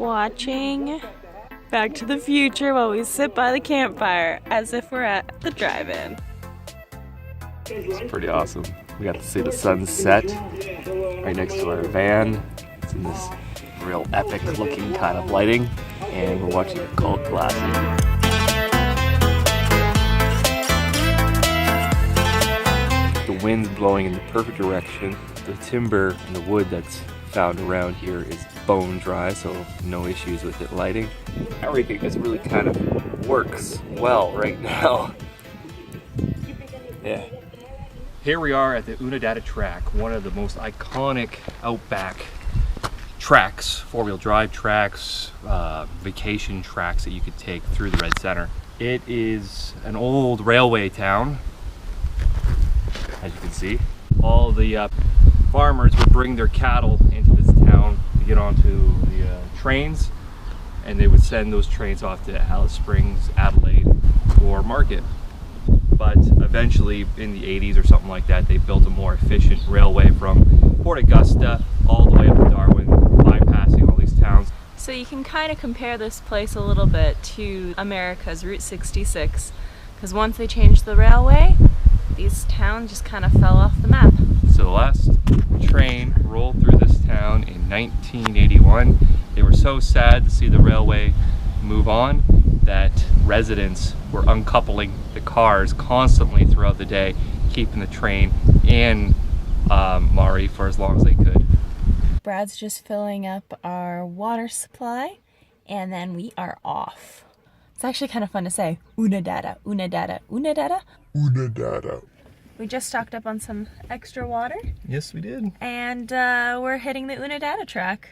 watching Back to the Future while we sit by the campfire as if we're at the drive-in. It's pretty awesome. We got to see the sunset right next to our van. It's in this real epic looking kind of lighting, and we're watching a cult classic. The wind's blowing in the perfect direction. The timber and the wood that's found around here is bone dry, so no issues with it lighting. Everything just really kind of works well right now. Yeah. Here we are at the Oodnadatta Track, one of the most iconic outback tracks, four-wheel drive tracks, vacation tracks that you could take through the Red Center. It is an old railway town, as you can see. All the farmers would bring their cattle into this town to get onto the trains, and they would send those trains off to Alice Springs, Adelaide, or market. But eventually in the 80s or something like that, they built a more efficient railway from Port Augusta all the way up to Darwin, bypassing all these towns. So you can kind of compare this place a little bit to America's Route 66, because once they changed the railway, these towns just kind of fell off the map. So the last train rolled through this town in 1981. They were so sad to see the railway move on that residents were uncoupling the cars constantly throughout the day, keeping the train in Maury for as long as they could. Brad's just filling up our water supply, and then we are off. It's actually kind of fun to say. Oodnadatta, Oodnadatta, Oodnadatta. Oodnadatta. We just stocked up on some extra water. Yes, we did. And we're hitting the Oodnadatta Track.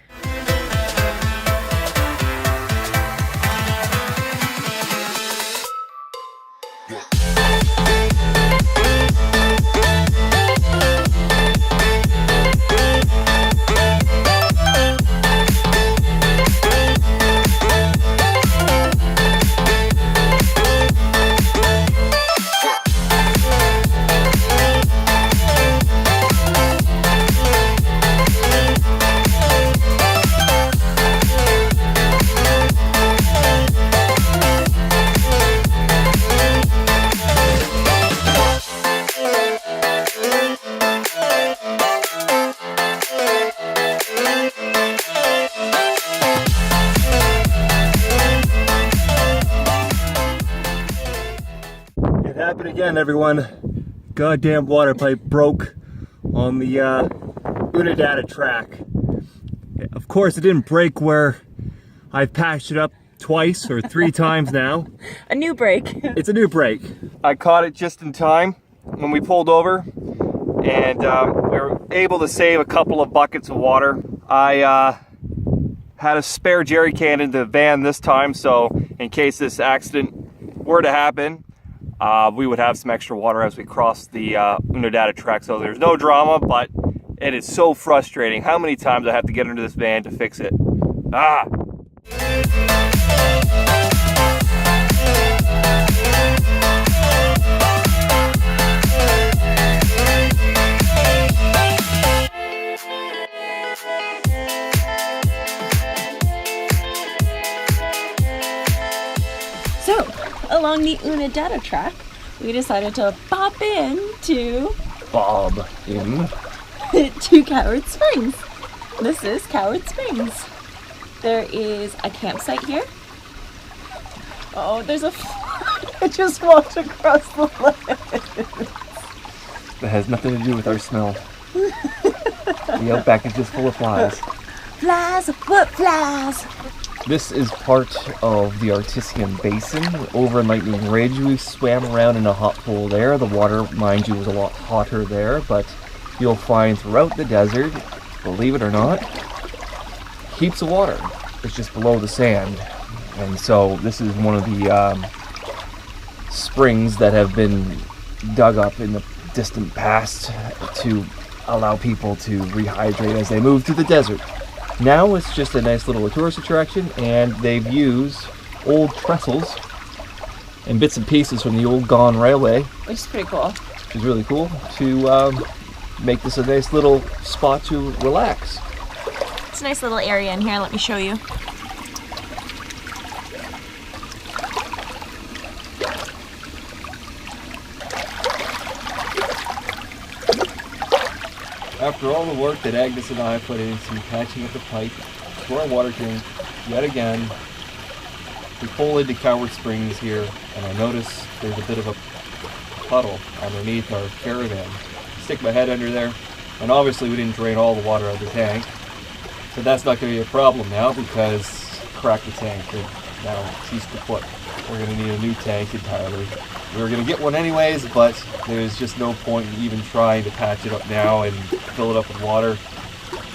Happened again, everyone. Goddamn water pipe broke on the Oodnadatta Track. Of course, it didn't break where I've patched it up twice or 3 times now. A new break. It's a new break. I caught it just in time when we pulled over, and we were able to save a couple of buckets of water. I had a spare jerry can in the van this time, so in case this accident were to happen, we would have some extra water as we cross the Oodnadatta Track, so there's no drama, but it is so frustrating how many times I have to get into this van to fix it. Ah! So, along the Oodnadatta Track, we decided to pop in to Coward Springs. This is Coward Springs. There is a campsite here. Oh, there's a fly. I just walked across the lens. That has nothing to do with our smell. The outback is just full of flies. Flies, what flies? This is part of the Artisan Basin over in Lightning Ridge. We swam around in a hot pool there. The water, mind you, was a lot hotter there, but you'll find throughout the desert, believe it or not, heaps of water. It's just below the sand. And so this is one of the springs that have been dug up in the distant past to allow people to rehydrate as they move through the desert. Now it's just a nice little tourist attraction, and they've used old trestles and bits and pieces from the old Ghan railway, Which is pretty cool. which is really cool, to make this a nice little spot to relax. It's a nice little area in here. Let me show you. After all the work that Agnes and I put into patching up the pipe to our water tank, yet again, we pull into Coward Springs here, and I notice there's a bit of a puddle underneath our caravan. Stick my head under there, and obviously we didn't drain all the water out of the tank, so that's not going to be a problem now because crack the tank and now cease to put. We're going to need a new tank entirely. We were going to get one anyways, but there's just no point in even trying to patch it up now and fill it up with water.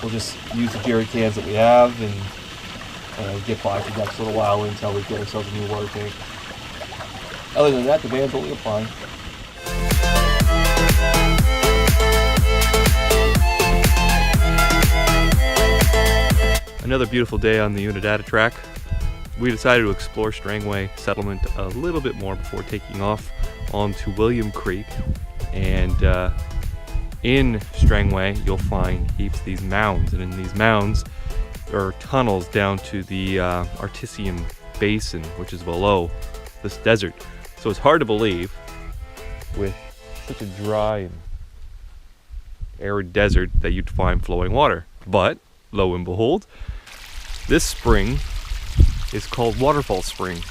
We'll just use the jerry cans that we have and get by for the next little while until we get ourselves a new water tank. Other than that, the van's holding fine. Another beautiful day on the Oodnadatta Track. We decided to explore Strangway settlement a little bit more before taking off onto William Creek. And in Strangway, you'll find heaps of these mounds. And in these mounds, there are tunnels down to the artisan basin, which is below this desert. So it's hard to believe with such a dry and arid desert that you'd find flowing water. But lo and behold, this spring is called Waterfall Spring,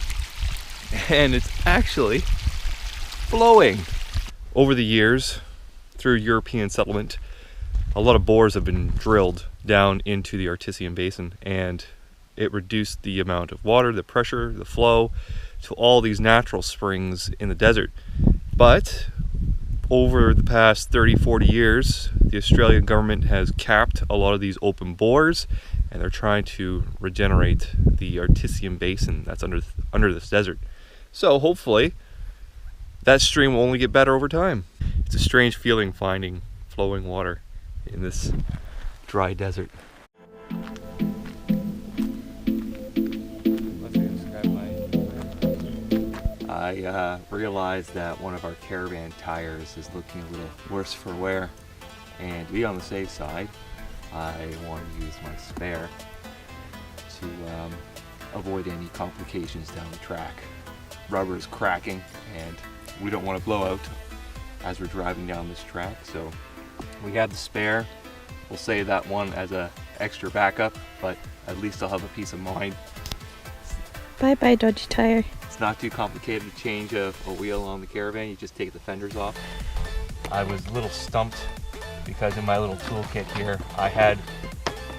and it's actually flowing. Over the years, through European settlement, a lot of bores have been drilled down into the artisan basin, and it reduced the amount of water, the pressure, the flow to all these natural springs in the desert. But over the past 30-40 years, the Australian government has capped a lot of these open bores, and they're trying to regenerate the artisan basin that's under this desert. So hopefully that stream will only get better over time. It's a strange feeling finding flowing water in this dry desert. I realized that one of our caravan tires is looking a little worse for wear, and to be on the safe side, I want to use my spare to avoid any complications down the track. Rubber is cracking and we don't want to blow out as we're driving down this track, so we have the spare. We'll save that one as an extra backup, but at least I'll have a peace of mind. Bye bye dodgy tire. It's not too complicated to change a wheel on the caravan. You just take the fenders off. I was a little stumped because in my little toolkit here I had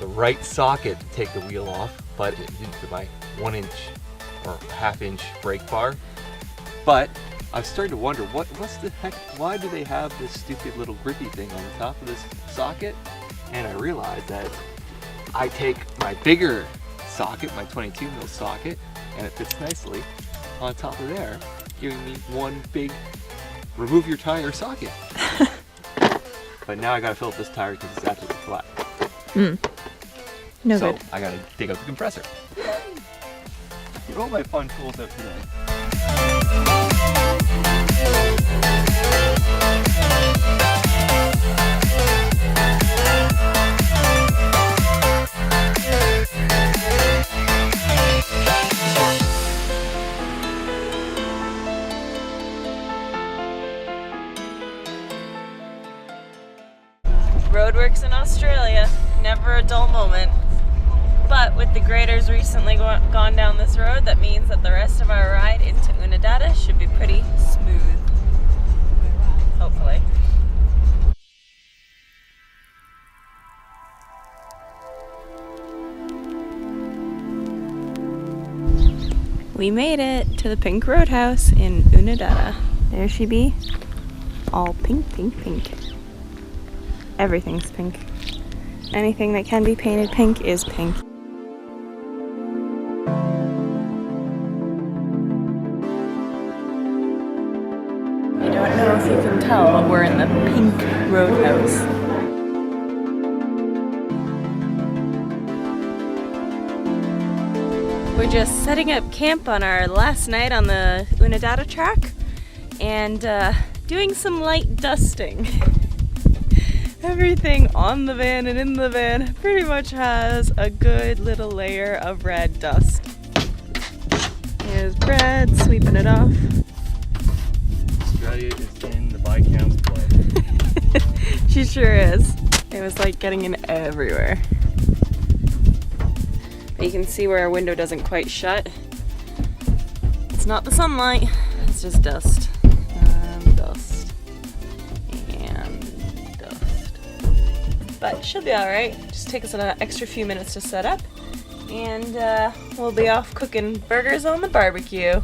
the right socket to take the wheel off, but it didn't fit my 1-inch or half-inch brake bar. But I've started to wonder what's the heck, why do they have this stupid little grippy thing on the top of this socket? And I realized that I take my bigger socket, my 22mm socket, and it fits nicely on top of there, giving me one big remove your tire socket. But now I gotta fill up this tire because it's absolutely flat. No so good. I gotta dig out the compressor. Get all my fun tools out today. Roadworks in Australia, never a dull moment. But with the graders recently gone down this road, that means that the rest of our ride into Oodnadatta should be pretty smooth. Hopefully. We made it to the Pink Roadhouse in Oodnadatta. There she be. All pink, pink, pink. Everything's pink. Anything that can be painted pink is pink. I don't know if you can tell, but we're in the Pink Roadhouse. We're just setting up camp on our last night on the Oodnadatta Track and doing some light dusting. Everything on the van and in the van pretty much has a good little layer of red dust. Here's Brad sweeping it off. Australia is in the Viscount's blood. She sure is. It was like getting in everywhere. But you can see where our window doesn't quite shut. It's not the sunlight, it's just dust. Dust. And dust. But she'll be alright. Just take us an extra few minutes to set up. And we'll be off cooking burgers on the barbecue.